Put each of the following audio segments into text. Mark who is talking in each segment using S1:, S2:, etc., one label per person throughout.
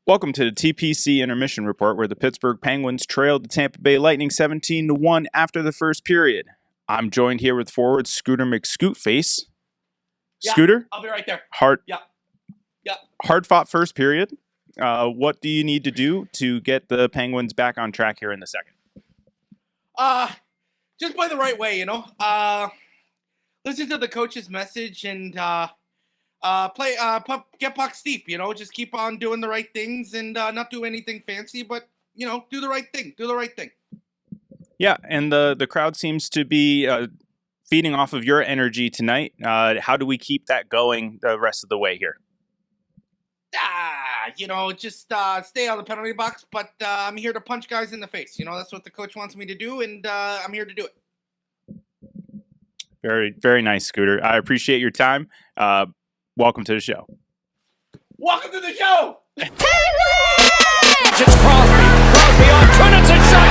S1: Welcome to the TPC Intermission Report, where the Pittsburgh Penguins trailed the Tampa Bay Lightning 17-1 after the first period. I'm joined here with forward Scooter McScootface.
S2: Yeah,
S1: Scooter?
S2: I'll be right there.
S1: Hard
S2: Yeah.
S1: fought first period. What do you need to do to get the Penguins back on track here in the second?
S2: Just play the right way, listen to the coach's message and get pucks deep, just keep on doing the right things and not do anything fancy, but, do the right thing. Do the right thing.
S1: Yeah, and the crowd seems to be feeding off of your energy tonight. How do we keep that going the rest of the way here?
S2: Just stay out of the penalty box, but I'm here to punch guys in the face. That's what the coach wants me to do, and I'm here to do it.
S1: Very, very nice, Scooter. I appreciate your time. Welcome to the show.
S2: Welcome to the show!
S3: It's Crosby. Crosby on Kunitz and shot.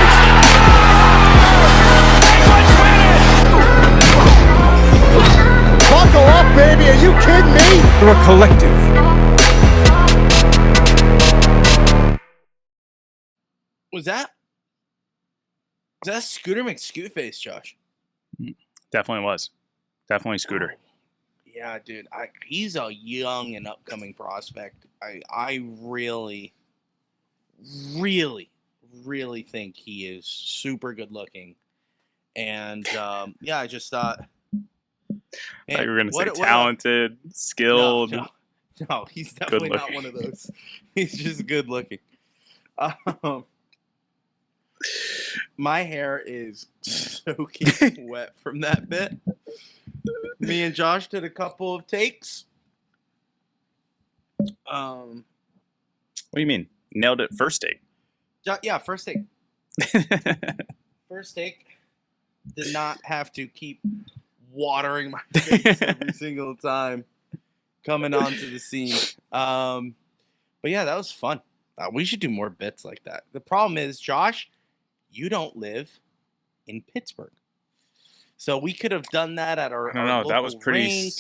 S3: Penguins win it!
S4: Buckle up, baby. Are you kidding me?
S3: They're a collective.
S2: Was that Scooter McScootface, Josh?
S1: Definitely was. Definitely Scooter.
S2: Yeah, dude. He's a young and upcoming prospect. I really, really, really think he is super good looking. And I just thought.
S1: I thought you were going to say talented, skilled.
S2: No, he's definitely not one of those. He's just good looking. My hair is soaking wet from that bit. Me and Josh did a couple of takes.
S1: What do you mean? Nailed it first take?
S2: Yeah, first take. First take. Did not have to keep watering my face every single time coming onto the scene. But yeah, that was fun. We should do more bits like that. The problem is, Josh, you don't live in Pittsburgh. So we could have done that at our local
S1: that was pretty
S2: rink.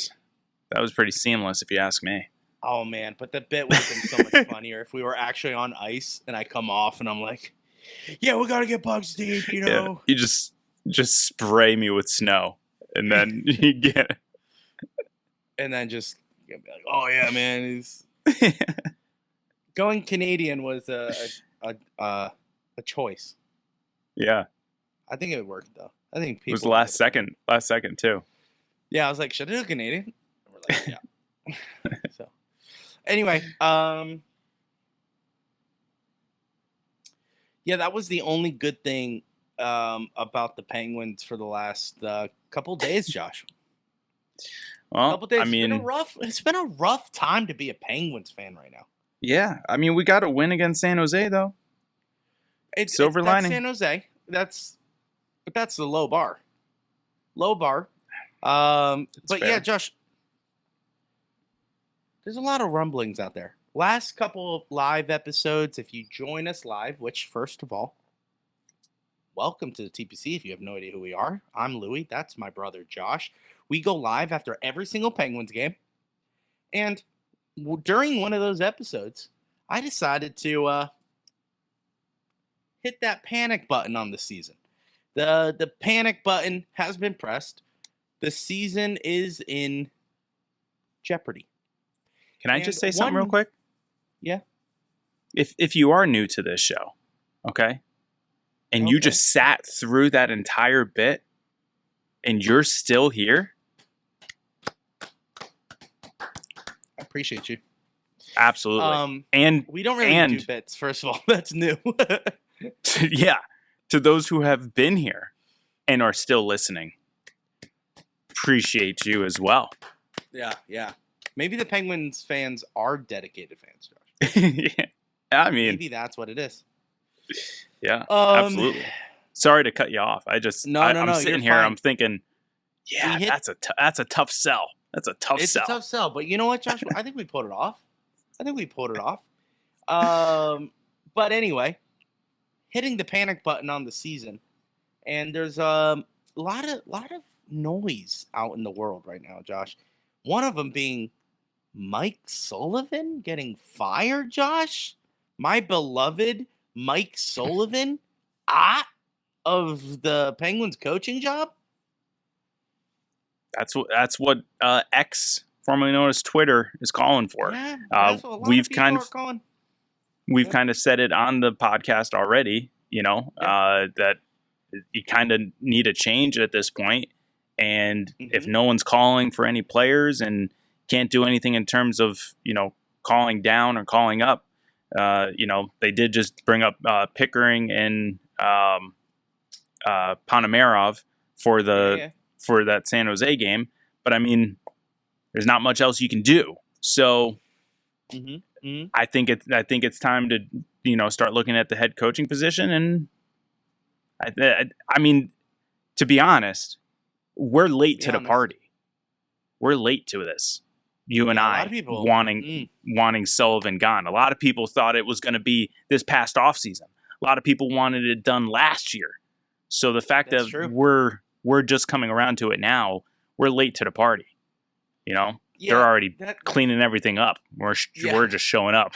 S1: That was pretty seamless if you ask me.
S2: Oh man, but the bit would have been so much funnier if we were actually on ice and I come off and I'm like, yeah, we gotta get pucks deep,
S1: Yeah, you just spray me with snow and then you get
S2: and then just be like, oh yeah, man, he's going Canadian was a choice.
S1: Yeah.
S2: I think it worked though. I think people.
S1: It was the last second too.
S2: Yeah, I was like, should I do Canadian? And we're like, yeah. So, anyway, yeah, that was the only good thing about the Penguins for the last couple days, Josh.
S1: Well,
S2: couple days.
S1: I mean,
S2: it's been a rough time to be a Penguins fan right now.
S1: Yeah, I mean, we got to win against San Jose though. Silver lining.
S2: San Jose. That's the low bar. But
S1: fair.
S2: yeah, Josh, there's a lot of rumblings out there. Last couple of live episodes, if you join us live, which first of all, welcome to the TPC. If you have no idea who we are, I'm Louie. That's my brother, Josh. We go live after every single Penguins game. And during one of those episodes, I decided to hit that panic button on the season. The panic button has been pressed. The season is in jeopardy.
S1: Can I just say something real quick?
S2: Yeah.
S1: If you are new to this show, okay, and you just sat through that entire bit, and you're still here,
S2: I appreciate you.
S1: Absolutely. And
S2: we don't really do bits. First of all, that's new.
S1: Yeah. To those who have been here and are still listening, appreciate you as well.
S2: Yeah. Maybe the Penguins fans are dedicated fans, Josh.
S1: Yeah. I mean,
S2: maybe that's what it is.
S1: Yeah, absolutely. Sorry to cut you off. I'm sitting here.
S2: Fine.
S1: I'm thinking, yeah, that's a tough sell. That's a tough sell.
S2: It's a tough sell. But you know what, Josh? I think we pulled it off. But anyway, hitting the panic button on the season, and there's a lot of noise out in the world right now, Josh. One of them being Mike Sullivan getting fired, Josh? my beloved Mike Sullivan of the Penguins coaching job?
S1: That's what X, formerly known as Twitter, is calling for.
S2: Yeah, that's what a lot
S1: We've
S2: of people
S1: kind
S2: are
S1: of
S2: calling.
S1: we've
S2: Yep.
S1: kind of said it on the podcast already. That you kind of need a change at this point. And if no one's calling for any players and can't do anything in terms of calling down or calling up, they did just bring up Pickering and Ponomarov for that San Jose game. But I mean, there's not much else you can do. So I think it's time to start looking at the head coaching position. And I mean, to be honest, we're late to the party. We're late to this. You and I wanting Sullivan gone. A lot of people thought it was going to be this past offseason. A lot of people wanted it done last year. So the fact that we're just coming around to it now, we're late to the party. They're already cleaning everything up. We're just showing up.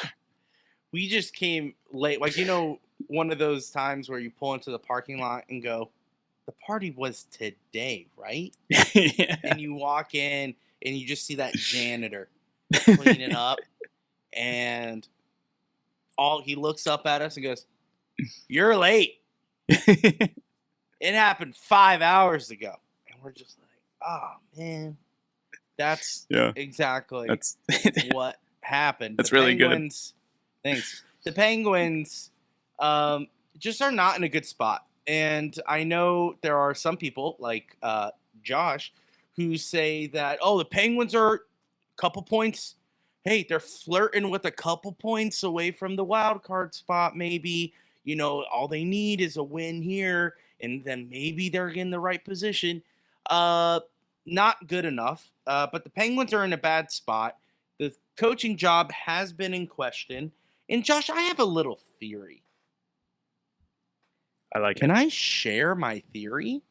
S2: We just came late. Like, one of those times where you pull into the parking lot and go, the party was today, right?
S1: Yeah.
S2: And you walk in and you just see that janitor cleaning up, and he looks up at us and goes, "You're late. It happened 5 hours ago." And we're just like, "Oh man, that's exactly what happened."
S1: That's really good.
S2: Thanks. The Penguins just are not in a good spot. And I know there are some people like Josh who say that, the Penguins are a couple points. Hey, they're flirting with a couple points away from the wild card spot. Maybe, all they need is a win here, and then maybe they're in the right position. Not good enough. But the Penguins are in a bad spot. The coaching job has been in question. And Josh, I have a little theory.
S1: I like it.
S2: Can I share my theory?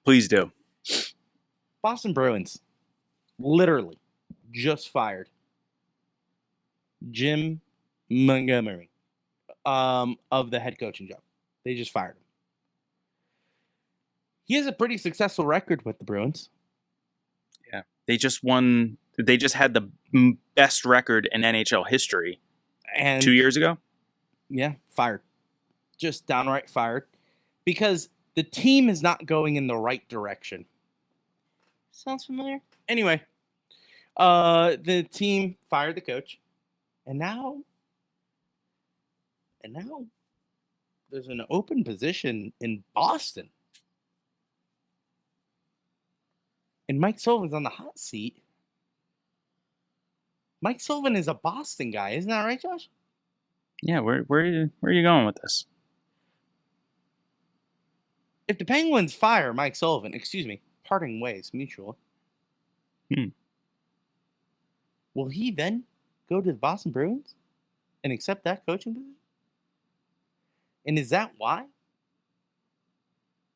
S1: Please do.
S2: Boston Bruins literally just fired Jim Montgomery of the head coaching job. They just fired him. He has a pretty successful record with the Bruins.
S1: Yeah. They just won. They just had the best record in NHL history 2 years ago.
S2: Yeah, fired. Just downright fired, because the team is not going in the right direction. Sounds familiar? Anyway, the team fired the coach, and now there's an open position in Boston, and Mike Sullivan's on the hot seat. Mike Sullivan is a Boston guy, isn't that right, Josh?
S1: Yeah, where are you going with this?
S2: If the Penguins fire Mike Sullivan, parting ways, mutual. Will he then go to the Boston Bruins and accept that coaching position? And is that why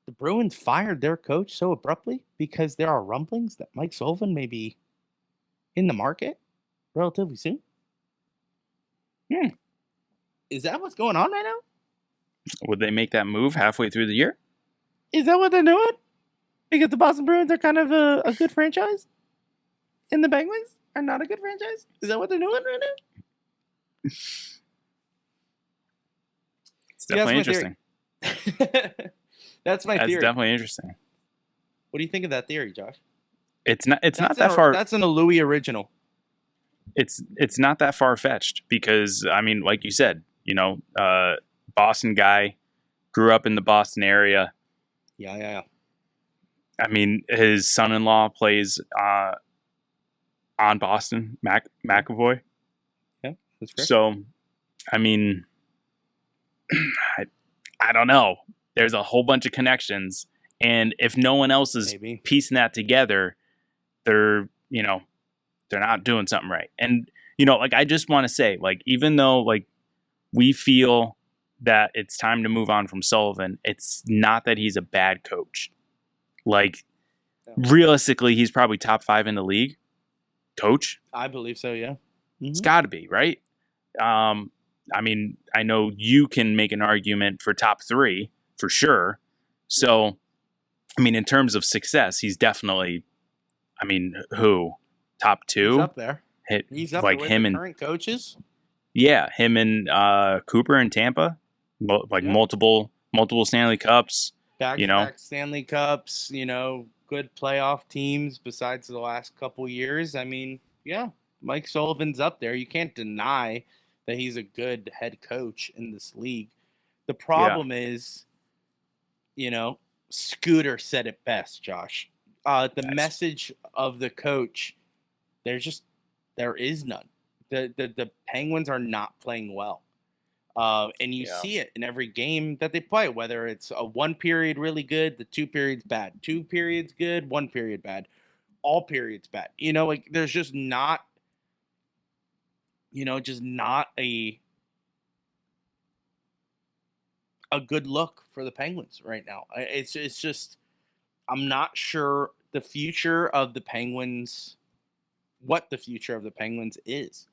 S2: the Bruins fired their coach so abruptly? Because there are rumblings that Mike Sullivan may be in the market relatively soon? Is that what's going on right now?
S1: Would they make that move halfway through the year?
S2: Is that what they're doing? Because the Boston Bruins are kind of a good franchise? And the Penguins are not a good franchise? Is that what they're doing right now?
S1: It's definitely interesting.
S2: That's my theory.
S1: That's definitely interesting.
S2: What do you think of that theory, Josh?
S1: It's not that far.
S2: That's an Louie original.
S1: It's not that far fetched, because I mean, like you said, Boston guy, grew up in the Boston area.
S2: Yeah.
S1: I mean, his son-in-law plays on Boston, McAvoy.
S2: Yeah, that's correct.
S1: So, I mean, I don't know. There's a whole bunch of connections, and if no one else is piecing that together, they're not doing something right. And I just want to say, even though we feel that it's time to move on from Sullivan, it's not that he's a bad coach. Realistically, he's probably top 5 in the league. Coach?
S2: I believe so, yeah.
S1: It's got to be, right? I mean, I know you can make an argument for top 3 for sure. So, I mean, in terms of success, he's definitely, I mean, who? Top 2?
S2: He's up there. He's up
S1: like
S2: there with
S1: him
S2: the
S1: and
S2: current coaches.
S1: Yeah, him and Cooper in Tampa, multiple Stanley Cups.
S2: Back-to-back Stanley Cups, good playoff teams besides the last couple years. I mean, yeah, Mike Sullivan's up there. You can't deny that he's a good head coach in this league. The problem is, Scooter said it best, Josh. The message of the coach, there is none. The Penguins are not playing well. And you see it in every game that they play, whether it's a 1 period really good, the 2 periods bad, 2 periods good, 1 period bad, all periods bad. There's just not, a good look for the Penguins right now. It's just, I'm not sure the future of the Penguins, what the future of the Penguins is.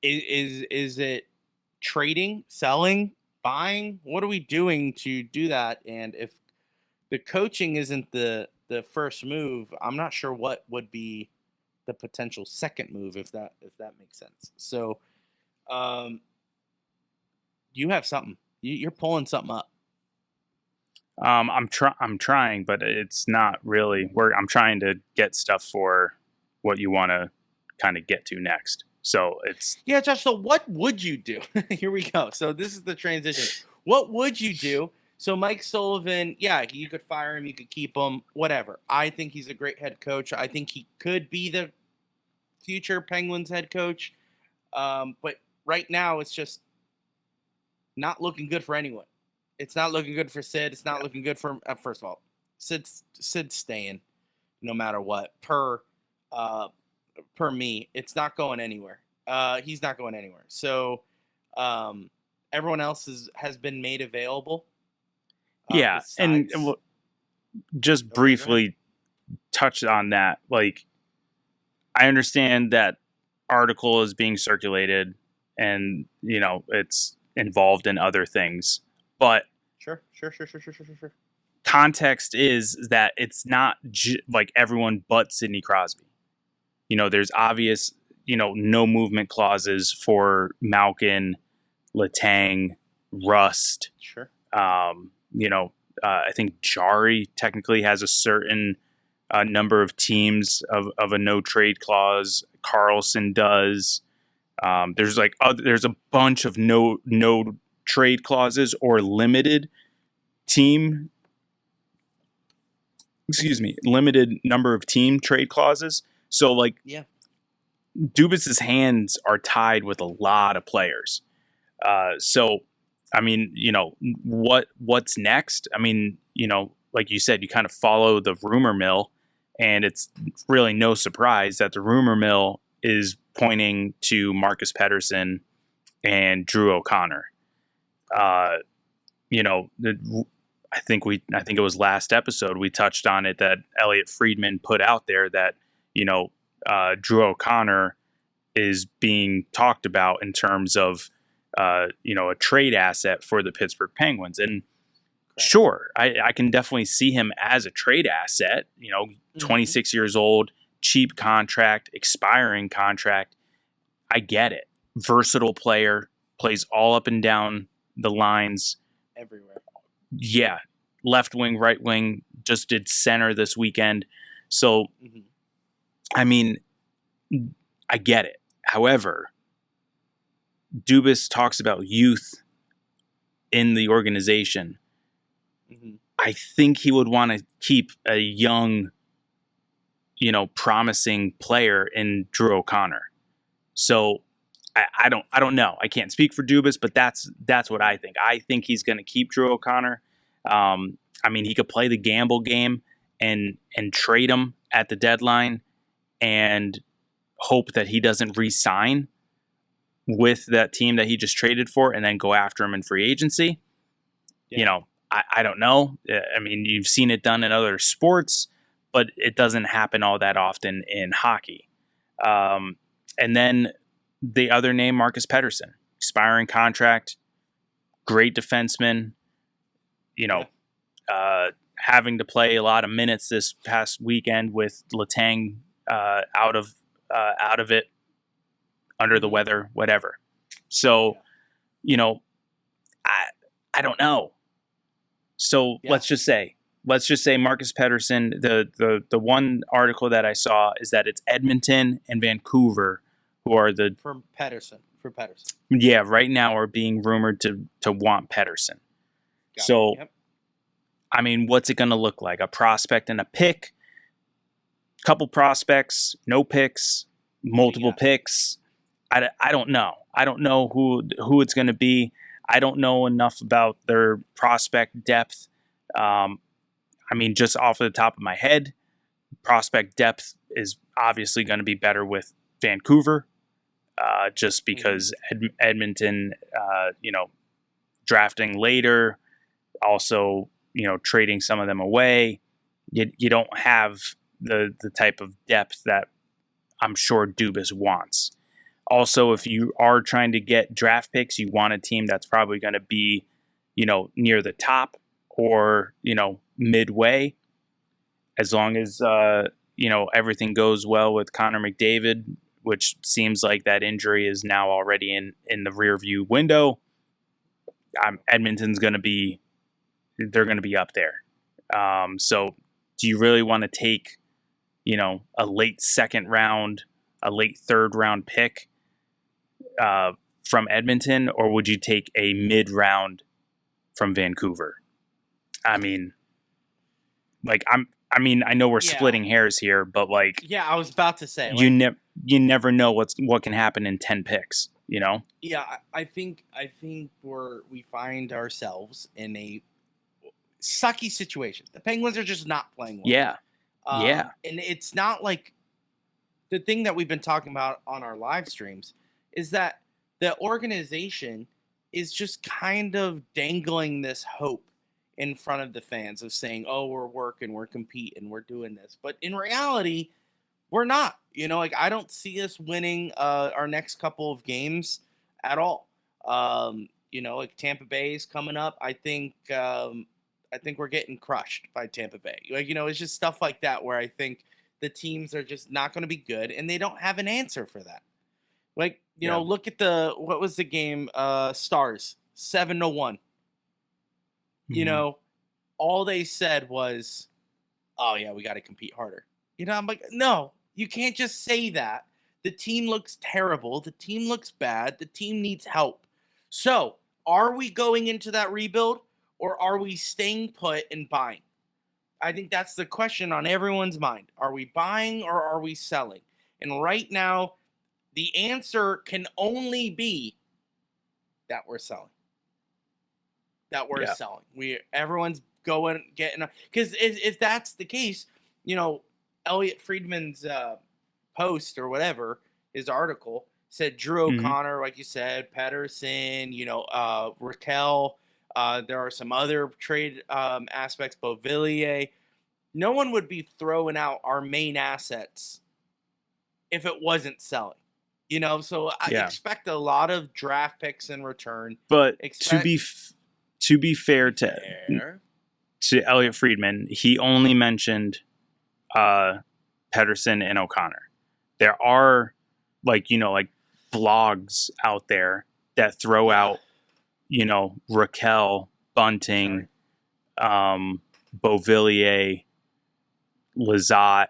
S2: Is it trading, selling, buying? What are we doing to do that? And if the coaching isn't the first move, I'm not sure what would be the potential second move, if that makes sense. So, you have something. You're pulling something up.
S1: I'm trying, but it's not really. I'm trying to get stuff for what you want to kind of get to next. So it's
S2: Josh. So what would you do? Here we go. So this is the transition. What would you do? So Mike Sullivan, you could fire him, you could keep him, whatever. I think he's a great head coach. I think he could be the future Penguins head coach. But right now, it's just not looking good for anyone. It's not looking good for Sid. It's not looking good for first of all, Sid's staying, no matter what. Per me, it's not going anywhere. He's not going anywhere. So everyone else has been made available.
S1: And just briefly touch on that. Like, I understand that article is being circulated, and it's involved in other things, but
S2: sure.
S1: Context is that it's not like everyone but Sidney Crosby. There's obvious, no movement clauses for Malkin, Letang, Rust.
S2: Sure.
S1: I think Jari technically has a certain number of teams of a no trade clause. Carlson does. There's a bunch of no trade clauses or limited number of team trade clauses. So Dubas's hands are tied with a lot of players. So, I mean, what's next? I mean, like you said, you kind of follow the rumor mill, and it's really no surprise that the rumor mill is pointing to Marcus Pettersson and Drew O'Connor. I think it was last episode we touched on it, that Elliot Friedman put out there that Drew O'Connor is being talked about in terms of a trade asset for the Pittsburgh Penguins. And sure, I can definitely see him as a trade asset. 26 years old, cheap contract, expiring contract. I get it. Versatile player, plays all up and down the lines.
S2: Everywhere.
S1: Yeah. Left wing, right wing, just did center this weekend. So, I mean, I get it. However, Dubas talks about youth in the organization. I think he would want to keep a young, promising player in Drew O'Connor. So I don't know. I can't speak for Dubas, but that's what I think. I think he's going to keep Drew O'Connor. I mean, he could play the gamble game and trade him at the deadline and hope that he doesn't re-sign with that team that he just traded for and then go after him in free agency. Yeah. I don't know. I mean, you've seen it done in other sports, but it doesn't happen all that often in hockey. And then the other name, Marcus Pettersson, expiring contract, great defenseman, having to play a lot of minutes this past weekend with Letang out of it, under the weather, whatever. So, I don't know. So let's just say Marcus Pettersson. The one article that I saw is that it's Edmonton and Vancouver who are for Pettersson. Yeah, right now are being rumored to want Pettersson. I mean, what's it going to look like? A prospect and a pick? Couple prospects, no picks, multiple picks. I don't know. I don't know who it's going to be. I don't know enough about their prospect depth. I mean, just off of the top of my head, prospect depth is obviously going to be better with Vancouver, just because Edmonton, drafting later, also, trading some of them away. You don't have the type of depth that I'm sure Dubas wants. Also, if you are trying to get draft picks, you want a team that's probably going to be, near the top or, midway. As long as, everything goes well with Connor McDavid, which seems like that injury is now already in the rear view window. Edmonton's going to be, they're going to be up there. So do you really want to take, a late second round, a late third round pick from Edmonton, or would you take a mid round from Vancouver? I mean, I know we're splitting hairs here, but
S2: I was about to say,
S1: you never know what can happen in 10 picks,
S2: Yeah, I think we find ourselves in a sucky situation. The Penguins are just not playing well.
S1: Yeah.
S2: And it's not like the thing that we've been talking about on our live streams is that the organization is just kind of dangling this hope in front of the fans of saying, oh, we're working, we're competing, we're doing this. But in reality, we're not. I don't see us winning our next couple of games at all. Tampa Bay is coming up. I think we're getting crushed by Tampa Bay. It's just stuff like that where I think the teams are just not going to be good, and they don't have an answer for that. Look at what was the game? Stars 7-1. All they said was, "Oh yeah, we got to compete harder." I'm like, no, you can't just say that. The team looks terrible. The team looks bad. The team needs help. So, are we going into that rebuild, or are we staying put and buying? I think that's the question on everyone's mind. Are we buying or are we selling? And right now, the answer can only be that we're selling. Everyone's getting, because if that's the case, Elliot Friedman's post or whatever, his article said Drew O'Connor, like you said, Pettersson, Raquel. There are some other trade aspects, Beauvillier. No one would be throwing out our main assets if it wasn't selling. So I expect a lot of draft picks in return.
S1: But to be fair to Elliot Friedman, he only mentioned Pettersson and O'Connor. There are blogs out there that throw out Raquel, Bunting, Beauvillier, Lizotte.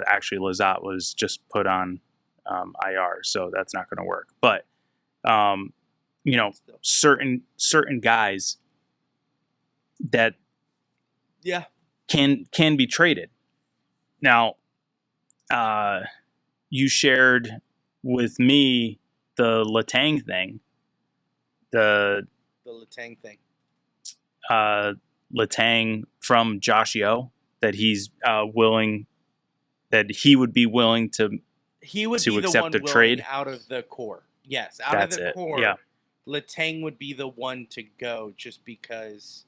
S1: Actually Lizotte was just put on IR, so that's not going to work. But certain guys that can be traded. Now, you shared with me the Letang thing. The
S2: Letang thing.
S1: Letang from Josh Yeo, that he's willing, that he would be willing to accept the trade
S2: out of the core. Yes, of the core.
S1: Yeah.
S2: Letang would be the one to go just because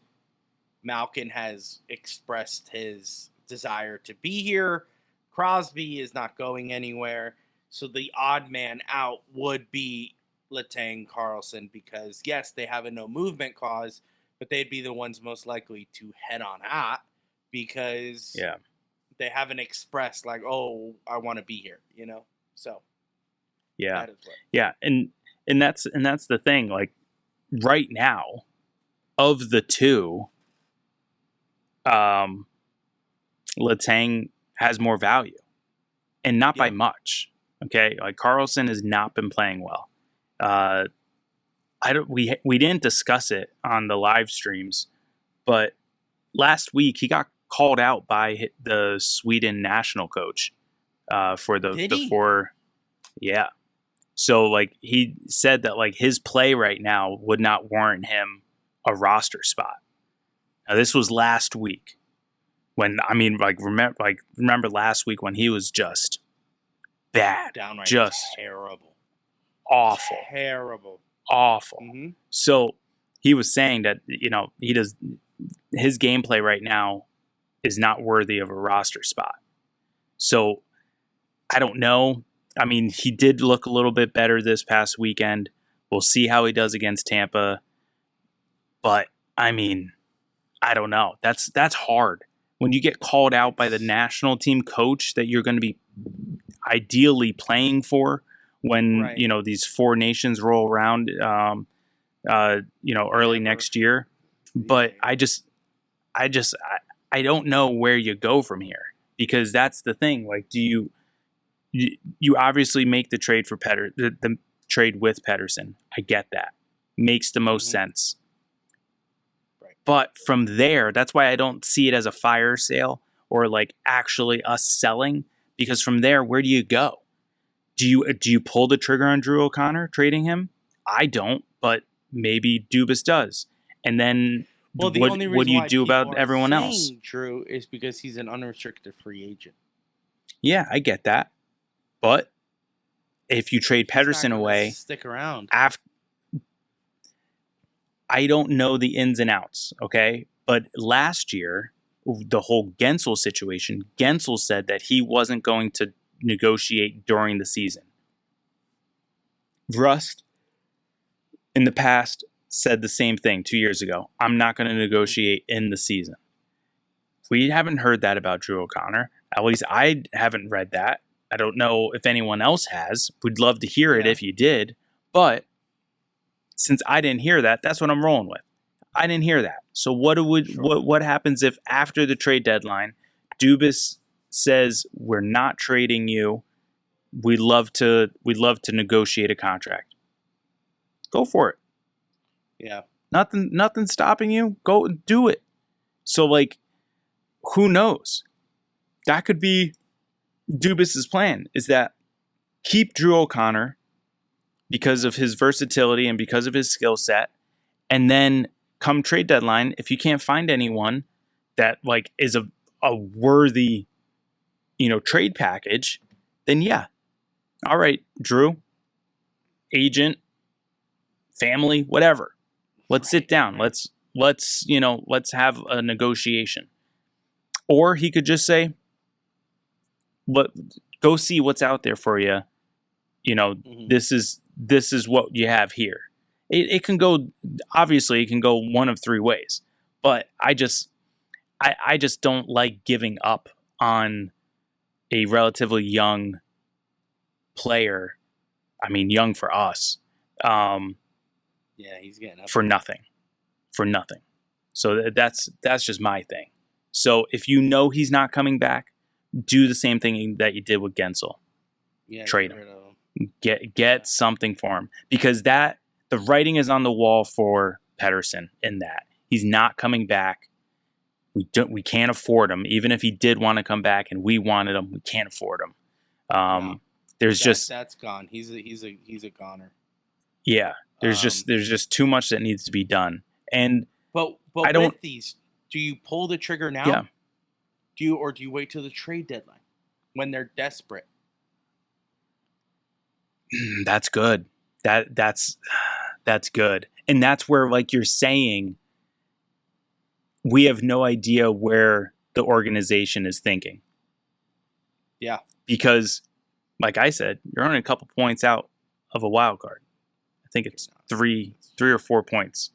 S2: Malkin has expressed his desire to be here. Crosby is not going anywhere. So the odd man out would be Letang, Carlson, because yes, they have a no movement clause, but they'd be the ones most likely to head on out because they haven't expressed like, oh, I want to be here, So that is what.
S1: and that's the thing. Like right now, of the two, Letang has more value, and not by much. Okay, like Carlson has not been playing well. We didn't discuss it on the live streams, but last week he got called out by the Sweden national coach for the four. Yeah. So like he said that like his play right now would not warrant him a roster spot. Now this was last week when remember last week when he was just bad,
S2: downright
S1: just
S2: terrible,
S1: awful.
S2: Mm-hmm.
S1: So he was saying that his gameplay right now is not worthy of a roster spot. So I don't know. I mean, he did look a little bit better this past weekend. We'll see how he does against Tampa. But I mean, I don't know. That's hard. When you get called out by the national team coach that you're going to be ideally playing for when, these four nations roll around, early next year. But I don't know where you go from here, because that's the thing. Like, do you obviously make the trade for the trade with Pettersson. I get that. Makes the most sense.
S2: Right.
S1: But from there, that's why I don't see it as a fire sale or like actually us selling, because from there, where do you go? Do you pull the trigger on Drew O'Connor trading him? I don't, but maybe Dubas does. And then what do you do about everyone else?
S2: Drew is because he's an unrestricted free agent.
S1: Yeah, I get that. But if you trade Pettersson away,
S2: stick around.
S1: I don't know the ins and outs, okay? But last year, the whole Gensel situation, Gensel said that he wasn't going to negotiate during the season. Rust, in the past, said the same thing 2 years ago. I'm not going to negotiate in the season. We haven't heard that about Drew O'Connor. At least I haven't read that. I don't know if anyone else has. We'd love to hear it if you did. But since I didn't hear that, that's what I'm rolling with. I didn't hear that. So what happens if after the trade deadline, Dubas says we're not trading you? We'd love to negotiate a contract. Go for it.
S2: Yeah.
S1: Nothing stopping you. Go and do it. So like, who knows? That could be Dubas's plan, is that keep Drew O'Connor because of his versatility and because of his skill set, and then come trade deadline, if you can't find anyone that like is a worthy, trade package, then all right, Drew, agent, family, whatever, let's sit down, let's have a negotiation. Or he could just say, go see what's out there for you. This is what you have here. It can go, obviously it can go one of three ways, but I just don't like giving up on a relatively young player. I mean, young for us.
S2: He's getting up
S1: for nothing. So that's just my thing. So if he's not coming back, do the same thing that you did with Gensel.
S2: Yeah,
S1: trade him. Get something for him, because the writing is on the wall for Pettersson in that he's not coming back. We can't afford him. Even if he did want to come back and we wanted him, we can't afford him. That's
S2: gone. He's a goner.
S1: Yeah, there's just too much that needs to be done. And
S2: but with these, do you pull the trigger now?
S1: Yeah.
S2: Do you wait till the trade deadline when they're desperate?
S1: That's good. That's good. And that's where, like you're saying, we have no idea where the organization is thinking.
S2: Yeah.
S1: Because, like I said, you're only a couple points out of a wild card. I think it's 3 or 4 points.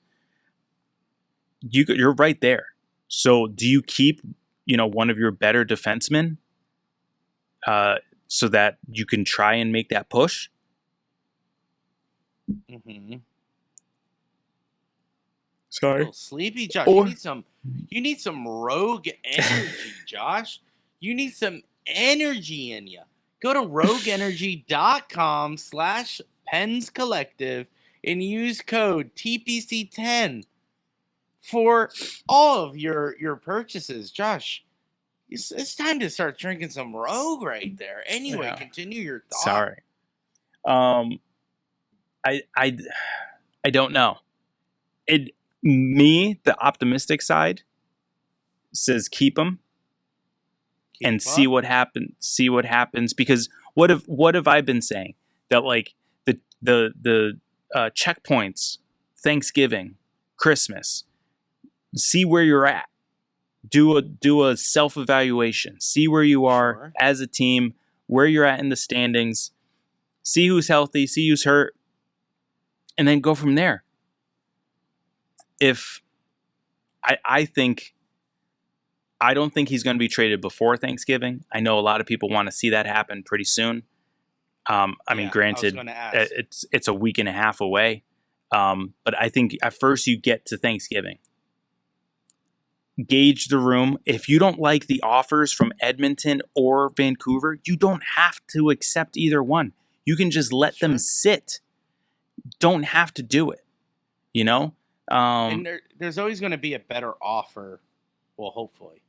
S1: You're right there. So do you keep, one of your better defensemen so that you can try and make that push?
S2: Mm-hmm.
S1: Sorry.
S2: A little sleepy, Josh.
S1: Or-
S2: you need some rogue energy, Josh. You need some energy in you. Go to rogueenergy.com/Pens Collective and use code TPC10 for all of your purchases. Josh, it's time to start drinking some Rogue right there. Anyway,
S1: Yeah.
S2: continue your thought.
S1: Sorry. I don't know. The optimistic side says keep them and see what happens. See what happens, because what have I been saying? That like the checkpoints, Thanksgiving, Christmas, see where you're at. Do a self-evaluation. See where you are as a team, where you're at in the standings. See who's healthy, see who's hurt, and then go from there. If I don't think he's going to be traded before Thanksgiving. I know a lot of people want to see that happen pretty soon. Granted, it's a week and a half away. But I think at first you get to Thanksgiving. Gauge the room. If you don't like the offers from Edmonton or Vancouver, you don't have to accept either one. You can just let them sit. Don't have to do it.
S2: And there's always going to be a better offer. Well, hopefully.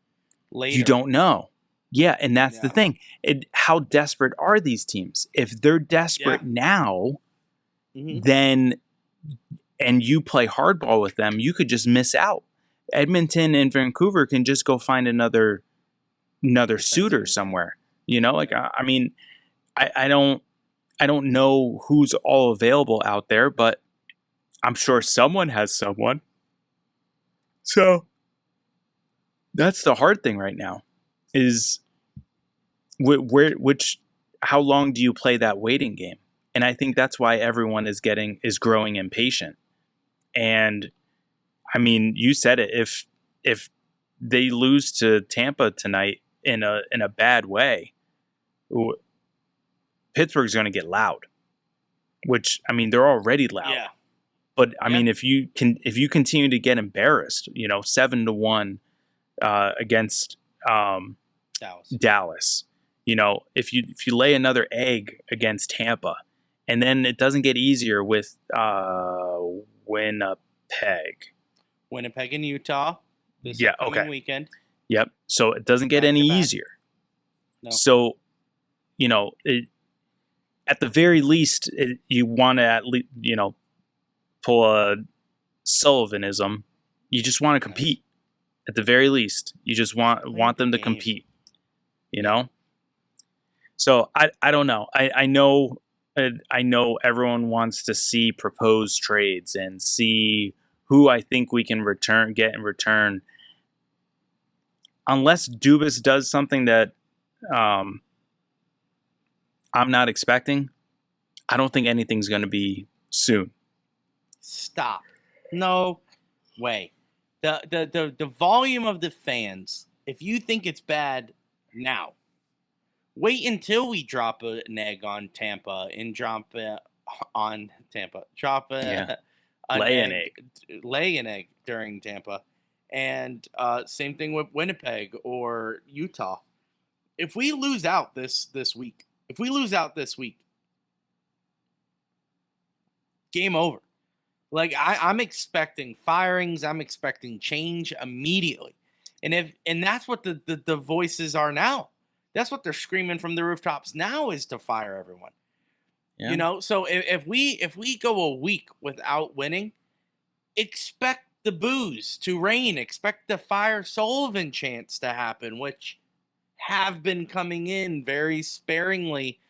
S2: Later.
S1: You don't know. Yeah, and that's the thing. How desperate are these teams? If they're desperate now, then and you play hardball with them, you could just miss out. Edmonton and Vancouver can just go find another suitor somewhere. I don't know who's all available out there, but I'm sure someone has someone. So that's the hard thing right now is how long do you play that waiting game? And I think that's why everyone is growing impatient. And you said it. If they lose to Tampa tonight in a bad way, Pittsburgh's going to get loud. Which they're already loud. Yeah. But if you continue to get embarrassed, 7-1 against Dallas, if you lay another egg against Tampa, and then it doesn't get easier with Winnipeg
S2: in Utah this upcoming weekend.
S1: Yep. So it doesn't get any easier. No. So, at the very least, you want to at least, pull a Sullivanism. You just want to compete. At the very least, you just want them to compete. So I don't know. I know everyone wants to see proposed trades and see who I think we can get in return. Unless Dubas does something that I'm not expecting, I don't think anything's going to be soon.
S2: Stop. No way. The volume of the fans, if you think it's bad now, wait until we drop an egg on Tampa and lay an egg during Tampa. And same thing with Winnipeg or Utah. If we lose out this week, game over. Like I'm expecting firings, I'm expecting change immediately. And that's what the voices are now. That's what they're screaming from the rooftops now, is to fire everyone. Yeah. So if we go a week without winning, expect the boos to rain, expect the fire Sullivan chants to happen, which have been coming in very sparingly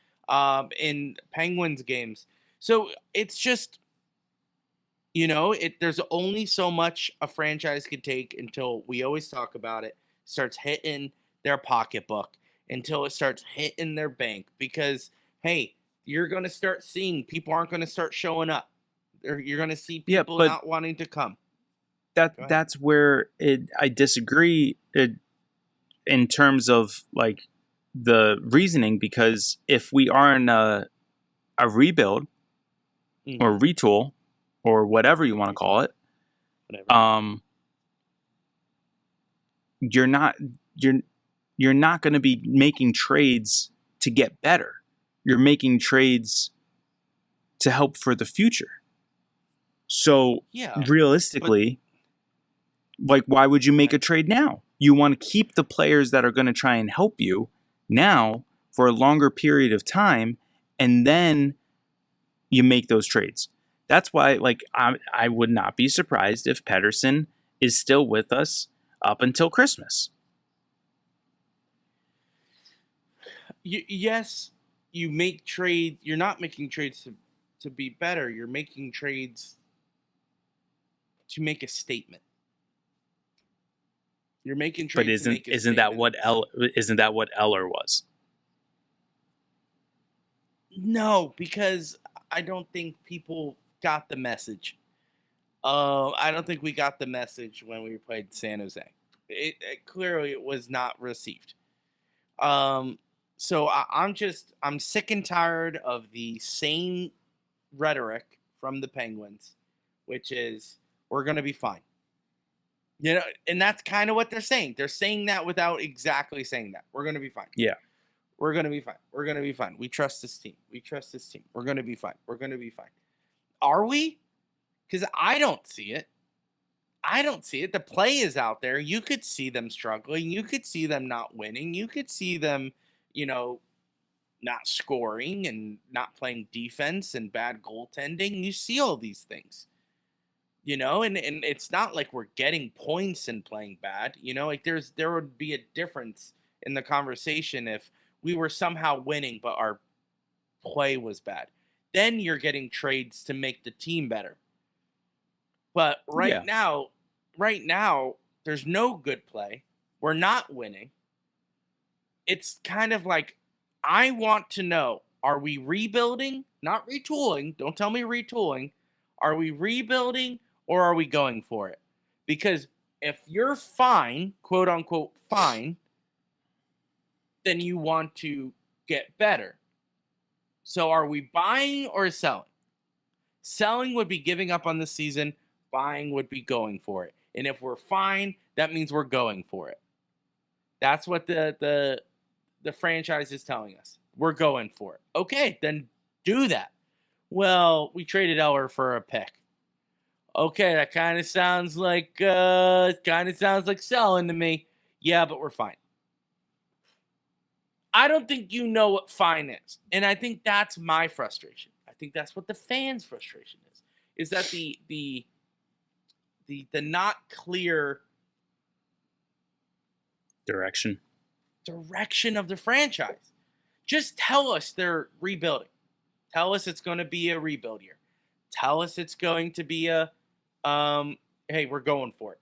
S2: in Penguins games. So it's just, there's only so much a franchise can take until, we always talk about it, starts hitting their pocketbook, until it starts hitting their bank. Because, hey, you're going to start seeing people aren't going to start showing up. You're going to see people not wanting to come.
S1: That's where I disagree in terms of like the reasoning, because if we are in a rebuild or retool or whatever you want to call it, you're not going to be making trades to get better. You're making trades to help for the future. So realistically, like, why would you make a trade now? You want to keep the players that are going to try and help you now for a longer period of time, and then you make those trades. That's why, like, I would not be surprised if Pettersson is still with us up until Christmas.
S2: Yes, you make trades. You're not making trades to be better. You're making trades to make a statement. You're making trades.
S1: But isn't that what Eller was?
S2: No, because I don't think people got the message. I don't think we got the message when we played San Jose. It clearly was not received. So I'm sick and tired of the same rhetoric from the Penguins, which is we're gonna be fine. You know, and that's kind of what they're saying. They're saying that without exactly saying that. We're gonna be fine.
S1: Yeah.
S2: We're gonna be fine. We're gonna be fine. We trust this team. We trust this team. We're gonna be fine. We're gonna be fine. Are we? Because I don't see it. I don't see it. The play is out there. You could see them struggling. You could see them not winning. You could see them, not scoring and not playing defense and bad goaltending. You see all these things, and it's not like we're getting points and playing bad. Like there would be a difference in the conversation if we were somehow winning, but our play was bad. Then you're getting trades to make the team better. But right now, there's no good play. We're not winning. It's kind of like, I want to know, are we rebuilding? Not retooling. Don't tell me retooling. Are we rebuilding or are we going for it? Because if you're fine, quote unquote fine, then you want to get better. So are we buying or selling? Selling would be giving up on the season. Buying would be going for it. And if we're fine, that means we're going for it. That's what the franchise is telling us. We're going for it. Okay, then do that. Well, we traded Eller for a pick. Okay, that kind of sounds like selling to me. Yeah, but we're fine. I don't think you know what fine is. And I think that's my frustration. I think that's what the fans' frustration is. Is that the not clear
S1: direction
S2: of the franchise. Just tell us they're rebuilding. Tell us it's going to be a rebuild year. Tell us it's going to be a hey, we're going for it.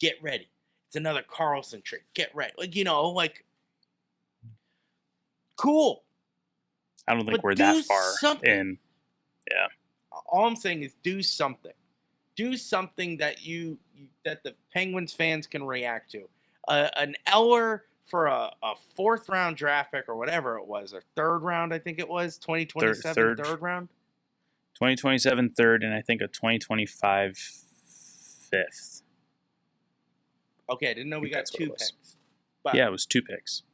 S2: Get ready. It's another Carlson trick. Get ready. Cool.
S1: I don't think we're that far in. Yeah.
S2: All I'm saying is do something. Do something that that the Penguins fans can react to. An Eller for a fourth round draft pick or whatever it was, or third round, I think it was 2027 third round.
S1: 2027 third, and I think a 2025 fifth.
S2: Okay, I didn't know we got 2 picks. But
S1: yeah, it was 2 picks.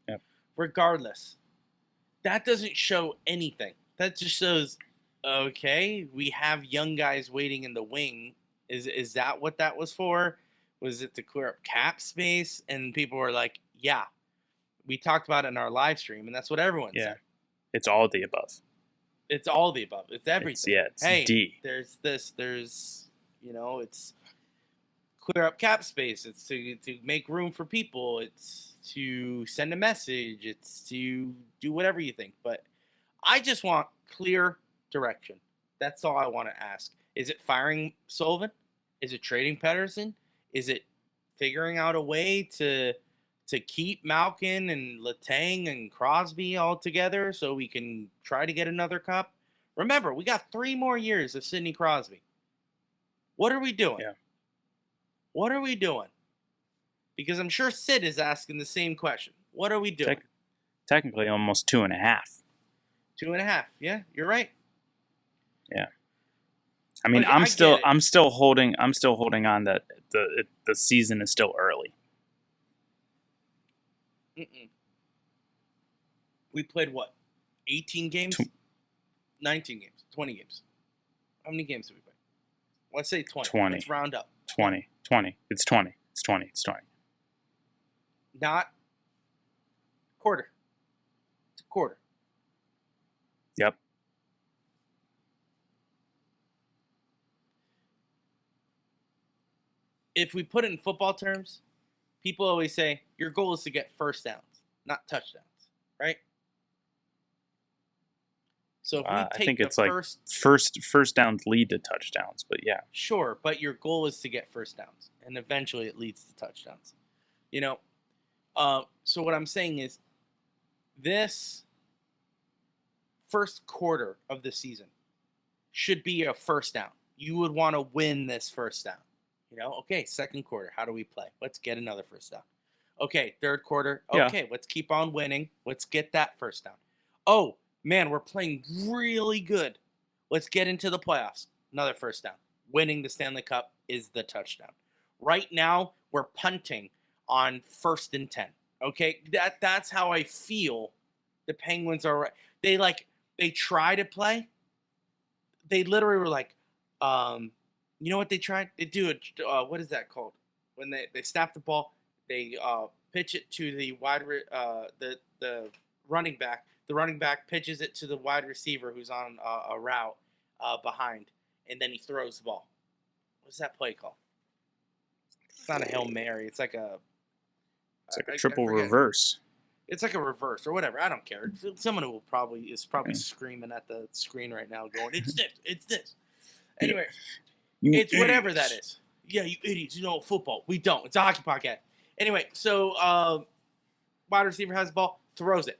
S1: Yep.
S2: Regardless, that doesn't show anything. That just shows, okay, we have young guys waiting in the wing. Is that what that was for? Was it to clear up cap space? And people were like, yeah. We talked about it in our live stream, and that's what everyone said.
S1: It's all of the above.
S2: It's all of the above. It's everything.
S1: It's D.
S2: There's this. There's, it's clear up cap space. It's to make room for people. It's to send a message. It's to do whatever you think. But I just want clear direction. That's all I want to ask. Is it firing Sullivan? Is it trading Pettersson? Is it figuring out a way to keep Malkin and Letang and Crosby all together so we can try to get another cup? Remember, we got 3 more years of Sidney Crosby. What are we doing?
S1: Yeah.
S2: What are we doing? Because I'm sure Sid is asking the same question. What are we doing?
S1: Technically, almost 2.5.
S2: 2.5. Yeah, you're right.
S1: Yeah. I mean, I'm still holding on that the season is still early.
S2: We played what? 18 games? 19 games? 20 games? How many games did we play? Let's say 20.
S1: 20.
S2: Let's round up.
S1: 20. It's 20. It's 20.
S2: Not quarter. It's a quarter.
S1: Yep.
S2: If we put it in football terms, people always say your goal is to get first downs, not touchdowns, right? So if we take
S1: I think it's
S2: the
S1: like first downs lead to touchdowns, but yeah.
S2: Sure, but your goal is to get first downs, and eventually it leads to touchdowns. You know, so what I'm saying is this first quarter of the season should be a first down. You would want to win this first down. You know, okay, second quarter, how do we play? Let's get another first down. Okay, third quarter, okay, Let's keep on winning. Let's get that first down. Oh, man, we're playing really good. Let's get into the playoffs. Another first down. Winning the Stanley Cup is the touchdown. Right now, we're punting on 1st and 10. Okay, that's how I feel the Penguins are. They try to play. They literally were like, you know what they tried? They do a what is that called? When they snap the ball, they pitch it to the the running back. The running back pitches it to the wide receiver who's on a route behind, and then he throws the ball. What's that play called? It's not a Hail Mary. It's like a
S1: triple reverse.
S2: It's like a reverse or whatever. I don't care. Someone who is probably screaming at the screen right now, going, "It's this! It's this!" Anyway, it's whatever that is. Yeah, you idiots! You know football. We don't. It's a hockey podcast. Anyway, so wide receiver has the ball, throws it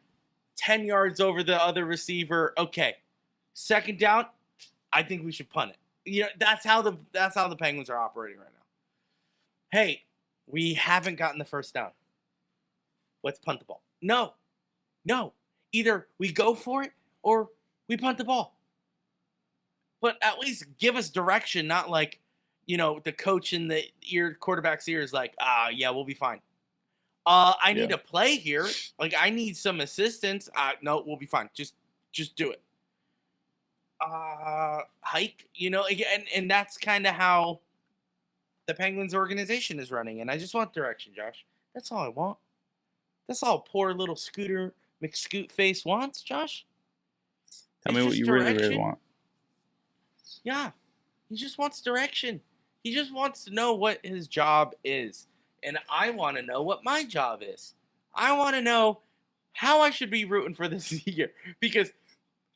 S2: 10 yards over the other receiver. Okay, second down. I think we should punt it. You know, that's how the Penguins are operating right now. Hey, we haven't gotten the first down. Let's punt the ball. No. Either we go for it or we punt the ball. But at least give us direction, not like, you know, the coach in the quarterback's ear is like, yeah, we'll be fine. I need a play here. Like, I need some assistance. No, we'll be fine. Just do it. Hike, you know, and that's kind of how the Penguins organization is running. And I just want direction, Josh. That's all I want. That's all poor little Scooter McScoot face wants, Josh.
S1: Tell me what you really want.
S2: Yeah. He just wants direction. He just wants to know what his job is. And I want to know what my job is. I want to know how I should be rooting for this year. Because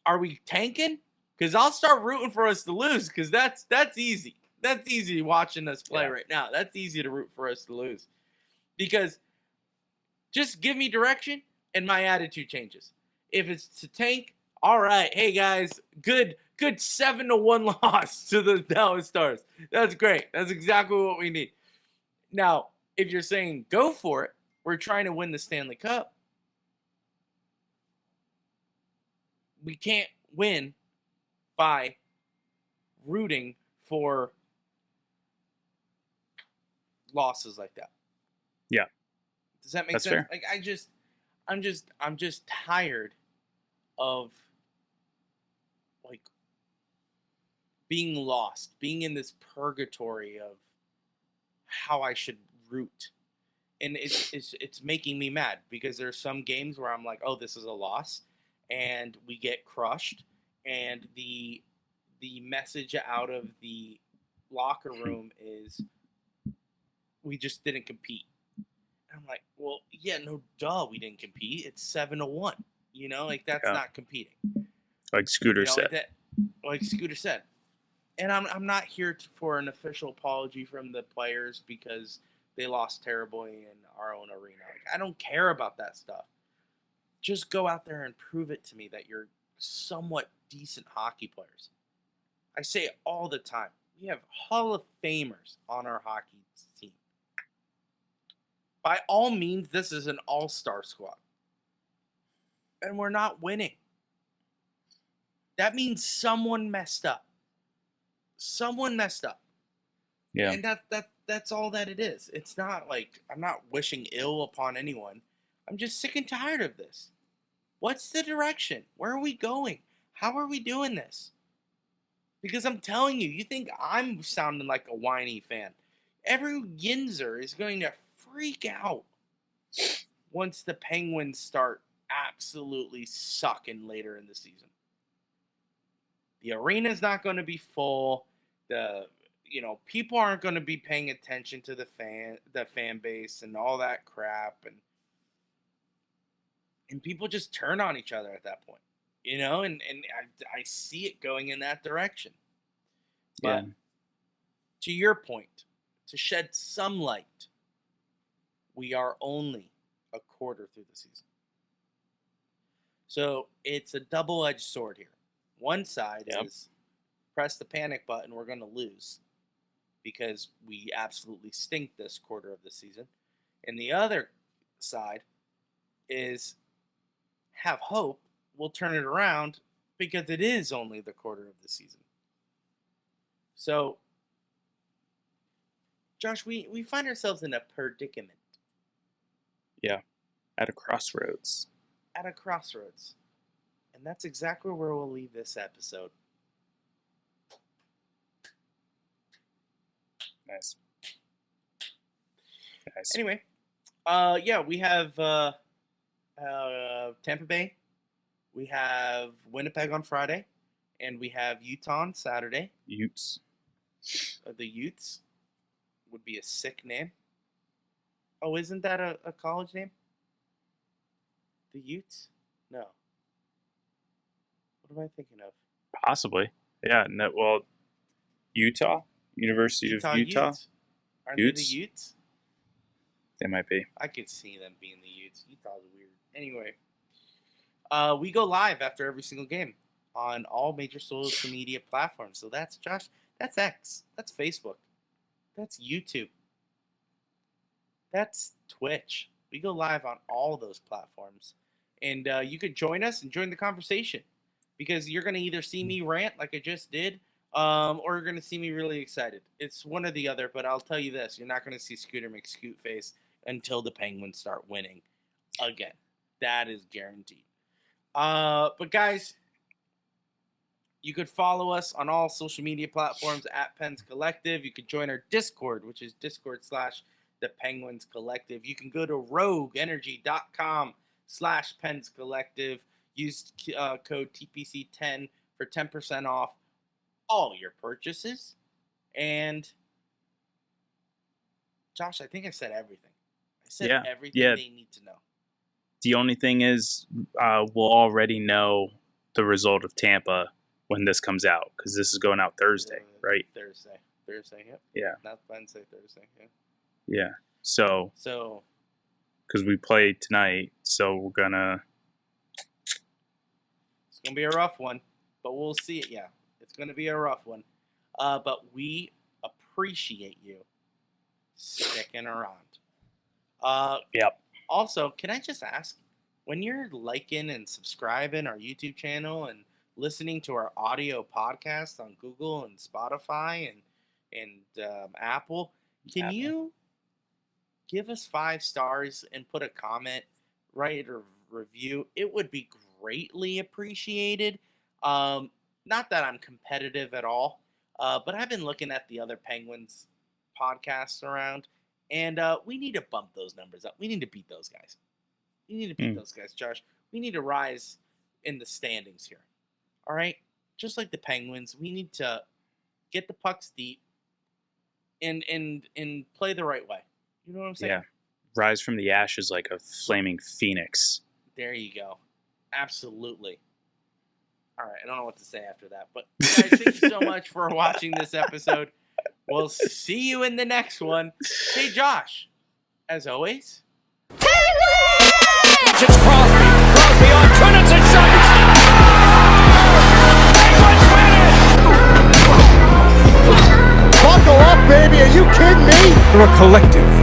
S2: are we tanking? Because I'll start rooting for us to lose. Because that's easy. That's easy watching us play right now. That's easy to root for us to lose. Because just give me direction and my attitude changes. If it's to tank, all right. Hey, guys, good 7-1 loss to the Dallas Stars. That's great. That's exactly what we need. Now, if you're saying go for it, we're trying to win the Stanley Cup. We can't win by rooting for losses like that.
S1: Yeah.
S2: Does that make
S1: That's
S2: sense?
S1: fair.
S2: Like I'm just tired of like being lost, being in this purgatory of how I should root. And it's making me mad because there's some games where I'm like, oh, this is a loss, and we get crushed, and the message out of the locker room is we just didn't compete. And I'm like, well, yeah, no, duh, we didn't compete. It's 7-1. You know, like that's not competing.
S1: Like Scooter said.
S2: Like Scooter said. And I'm not here for an official apology from the players because they lost terribly in our own arena. Like, I don't care about that stuff. Just go out there and prove it to me that you're somewhat decent hockey players. I say it all the time. We have Hall of Famers on our hockey team. By all means, this is an all-star squad. And we're not winning. That means someone messed up. Someone messed up.
S1: Yeah.
S2: And that's all that it is. It's not like I'm not wishing ill upon anyone. I'm just sick and tired of this. What's the direction? Where are we going? How are we doing this? Because I'm telling you, you think I'm sounding like a whiny fan. Every Yinzer is going to freak out once the Penguins start absolutely sucking later in the season. The arena's not going to be full. People aren't going to be paying attention to the fan base and all that crap, and people just turn on each other at that point, and I see it going in that direction. But to your point, to shed some light, we are only a quarter through the season. So it's a double-edged sword here. One side is press the panic button, we're going to lose because we absolutely stink this quarter of the season. And the other side is have hope, we'll turn it around because it is only the quarter of the season. So, Josh, we find ourselves in a predicament.
S1: Yeah, at a crossroads.
S2: At a crossroads. And that's exactly where we'll leave this episode.
S1: Nice.
S2: Anyway, we have Tampa Bay, we have Winnipeg on Friday, and we have Utah on Saturday.
S1: Utes.
S2: The Utes would be a sick name. Oh, isn't that a college name? The Utes? No. What am I thinking of?
S1: Possibly. Yeah. No, well, Utah? University of Utah?
S2: Utes. Aren't they the Utes?
S1: They might be.
S2: I could see them being the Utes. Utah's weird. Anyway, we go live after every single game on all major social media platforms. So that's Josh. That's X. That's Facebook. That's YouTube. That's Twitch. We go live on all those platforms. And you could join us and join the conversation. Because you're going to either see me rant like I just did, or you're going to see me really excited. It's one or the other, but I'll tell you this. You're not going to see Scooter McScootface until the Penguins start winning again. That is guaranteed. But guys, you could follow us on all social media platforms at Pens Collective. You could join our Discord, which is Discord/The Penguins Collective. You can go to rogueenergy.com/Pens Collective. Use code TPC10 for 10% off all your purchases. And Josh, I think I said everything. I said everything they need to know.
S1: The only thing is we'll already know the result of Tampa when this comes out, because this is going out Thursday, right?
S2: Thursday, yep.
S1: Yeah.
S2: Not Wednesday, Thursday, yeah.
S1: Yeah. So because we play tonight, so we're going to...
S2: It's going to be a rough one, but we'll see it, yeah. It's going to be a rough one. But we appreciate you sticking around.
S1: Yep.
S2: Also, can I just ask, when you're liking and subscribing our YouTube channel and listening to our audio podcast on Google and Spotify and Apple, can you give us 5 stars and put a comment, write a review? It would be greatly appreciated. Not that I'm competitive at all, but I've been looking at the other Penguins podcasts around, and we need to bump those numbers up. We need to beat those guys. We need to beat those guys, Josh. We need to rise in the standings here. All right? Just like the Penguins, we need to get the pucks deep and play the right way. You know what I'm saying?
S1: Yeah. Rise from the ashes like a flaming phoenix.
S2: There you go. Absolutely. All right, I don't know what to say after that. But guys, thank you so much for watching this episode. We'll see you in the next one. Hey, Josh, as always.
S3: It's Crosby. Crosby on Kunitz and shot.
S4: baby, are you kidding me?
S3: We're a collective.